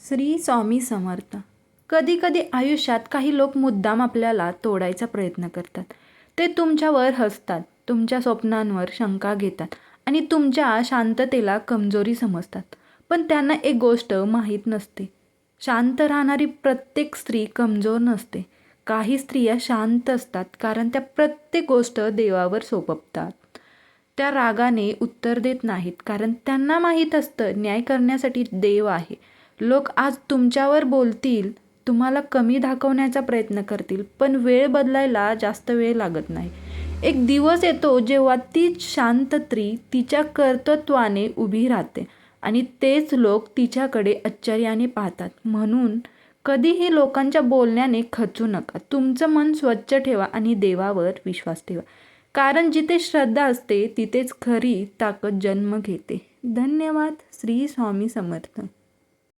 श्री स्वामी समर्थ. कधी कधी आयुष्यात काही लोक मुद्दाम आपल्याला तोडायचा प्रयत्न करतात. ते तुमच्यावर हसतात, तुमच्या स्वप्नांवर शंका घेतात आणि तुमच्या शांततेला कमजोरी समजतात. पण त्यांना एक गोष्ट माहीत नसते, शांत राहणारी प्रत्येक स्त्री कमजोर नसते. काही स्त्रिया शांत असतात कारण त्या प्रत्येक गोष्ट देवावर सोपवतात. त्या रागाने उत्तर देत नाहीत कारण त्यांना माहीत असतं न्याय करण्यासाठी देव आहे. लोक आज तुमच्यावर बोलतील, तुम्हाला कमी दाखवण्याचा प्रयत्न करतील, पण वेळ बदलायला जास्त वेळ लागत नाही. एक दिवस येतो जेव्हा तीच शांत स्त्री तिच्या कर्तृत्वाने उभी राहते आणि तेच लोक तिच्याकडे आश्चर्याने पाहतात. म्हणून कधीही लोकांच्या बोलण्याने खचू नका. तुमचं मन स्वच्छ ठेवा आणि देवावर विश्वास ठेवा. कारण जिथे श्रद्धा असते तिथेच खरी ताकद जन्म घेते. धन्यवाद. श्री स्वामी समर्थ.